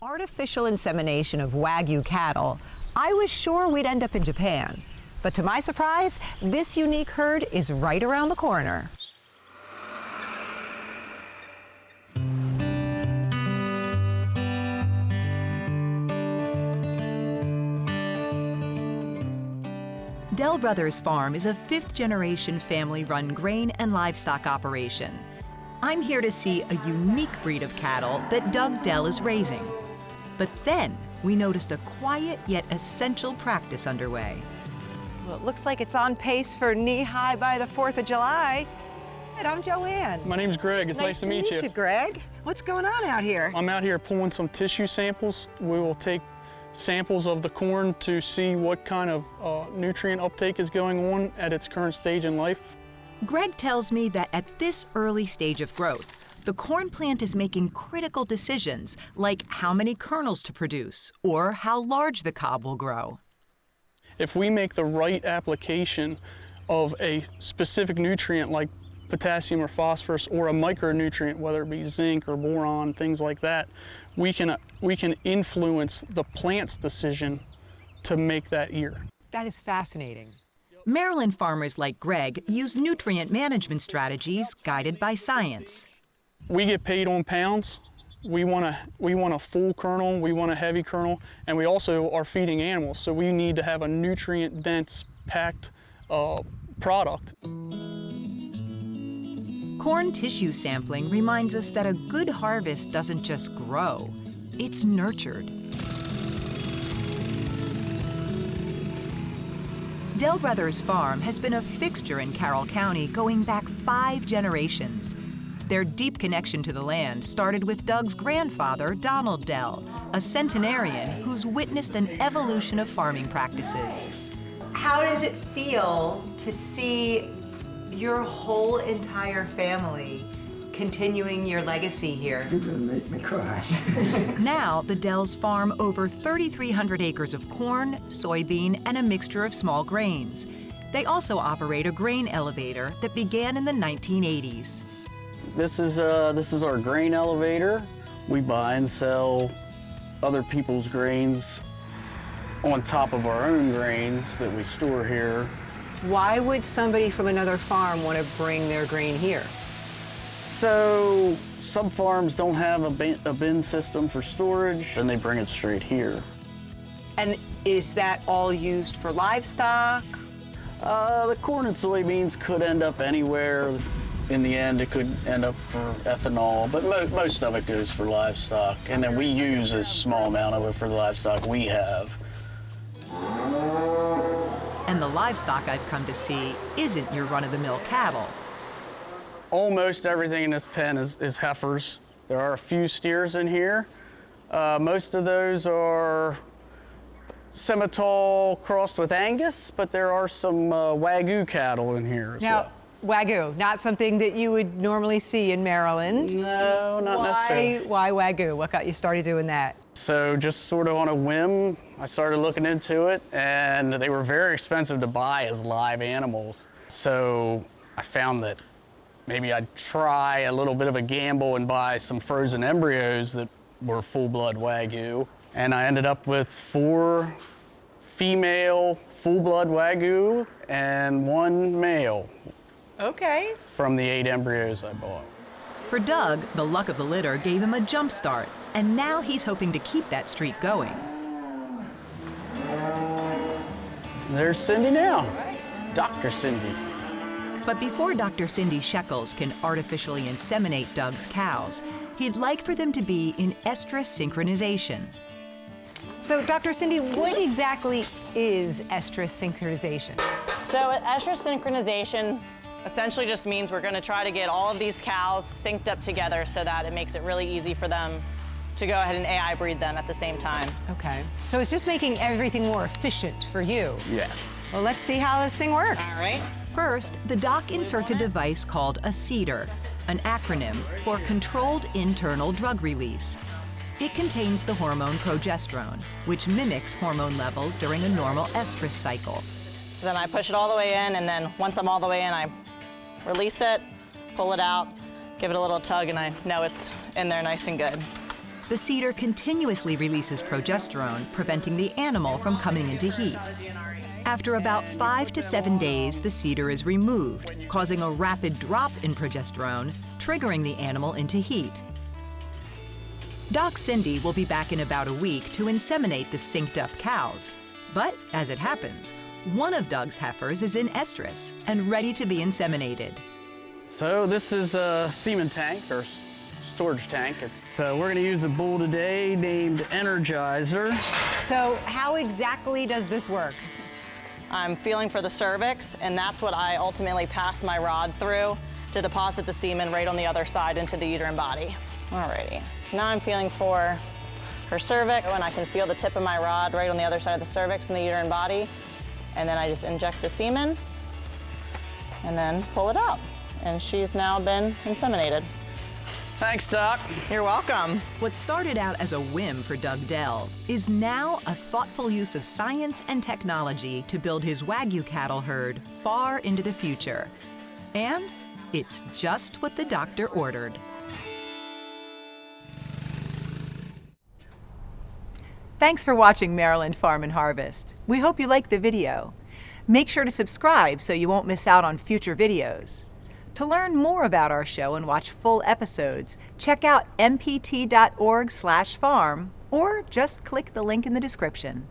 artificial insemination of Wagyu cattle, I was sure we'd end up in Japan. But to my surprise, this unique herd is right around the corner. Dell Brothers Farm is a fifth-generation family-run grain and livestock operation. I'm here to see a unique breed of cattle that Doug Dell is raising. But then we noticed a quiet yet essential practice underway. Well, it looks like it's on pace for knee-high by the 4th of July. And I'm Joanne. My name's Greg. It's nice to meet you. Greg. What's going on out here? I'm out here pulling some tissue samples. We will take samples of the corn to see what kind of nutrient uptake is going on at its current stage in life. Greg tells me that at this early stage of growth, the corn plant is making critical decisions, like how many kernels to produce or how large the cob will grow. If we make the right application of a specific nutrient like potassium or phosphorus or a micronutrient, whether it be zinc or boron, things like that, we can influence the plant's decision to make that ear. That is fascinating. Maryland farmers like Greg use nutrient management strategies guided by science. We get paid on pounds. We want a full kernel, we want a heavy kernel, and we also are feeding animals, so we need to have a nutrient-dense, packed product. Corn tissue sampling reminds us that a good harvest doesn't just grow, it's nurtured. Dell Brothers Farm has been a fixture in Carroll County going back 5 generations. Their deep connection to the land started with Doug's grandfather, Donald Dell, a centenarian who's witnessed an evolution of farming practices. How does it feel to see your whole entire family continuing your legacy here? You're gonna make me cry. Now, the Dells farm over 3,300 acres of corn, soybean, and a mixture of small grains. They also operate a grain elevator that began in the 1980s. This is our grain elevator. We buy and sell other people's grains on top of our own grains that we store here. Why would somebody from another farm want to bring their grain here? So some farms don't have a bin system for storage, then they bring it straight here. And is that all used for livestock? The corn and soybeans could end up anywhere. In the end, it could end up for ethanol, but most of it goes for livestock. And then we use a small amount of it for the livestock we have. And the livestock I've come to see isn't your run-of-the-mill cattle. Almost everything in this pen is heifers. There are a few steers in here. Most of those are Simmental crossed with Angus, but there are some Wagyu cattle in here as well. Wagyu, not something that you would normally see in Maryland. No, not necessarily. Why Wagyu? What got you started doing that? So just sort of on a whim, I started looking into it, and they were very expensive to buy as live animals. So I found that maybe I'd try a little bit of a gamble and buy some frozen embryos that were full-blood Wagyu. And I ended up with 4 female full-blood Wagyu and 1 male. Okay. From the 8 embryos I bought. For Doug, the luck of the litter gave him a jump start, and now he's hoping to keep that streak going. There's Cindy now, Dr. Cindy. But before Dr. Cindy Shekels can artificially inseminate Doug's cows, he'd like for them to be in estrus synchronization. So, Dr. Cindy, what exactly is estrus synchronization? So, estrus synchronization essentially just means we're going to try to get all of these cows synced up together so that it makes it really easy for them to go ahead and AI breed them at the same time. Okay. So it's just making everything more efficient for you. Yeah. Well, let's see how this thing works. All right. First, the doc inserts a device called a CEDAR, an acronym for Controlled Internal Drug Release. It contains the hormone progesterone, which mimics hormone levels during a normal estrus cycle. So then I push it all the way in, and then once I'm all the way in, I release it, pull it out, give it a little tug, and I know it's in there nice and good. The cedar continuously releases progesterone, preventing the animal from coming into heat. After about 5 to 7 days, the cedar is removed, causing a rapid drop in progesterone, triggering the animal into heat. Doc Cindy will be back in about a week to inseminate the synced-up cows. But, as it happens, one of Doug's heifers is in estrus and ready to be inseminated. So this is a semen tank, or storage tank. So we're gonna use a bull today named Energizer. So how exactly does this work? I'm feeling for the cervix, and that's what I ultimately pass my rod through to deposit the semen right on the other side into the uterine body. Alrighty, so now I'm feeling for her cervix, and I can feel the tip of my rod right on the other side of the cervix and the uterine body. And then I just inject the semen and then pull it out. And she's now been inseminated. Thanks, Doc. You're welcome. What started out as a whim for Doug Dell is now a thoughtful use of science and technology to build his Wagyu cattle herd far into the future. And it's just what the doctor ordered. Thanks for watching Maryland Farm and Harvest. We hope you liked the video. Make sure to subscribe so you won't miss out on future videos. To learn more about our show and watch full episodes, check out mpt.org/farm or just click the link in the description.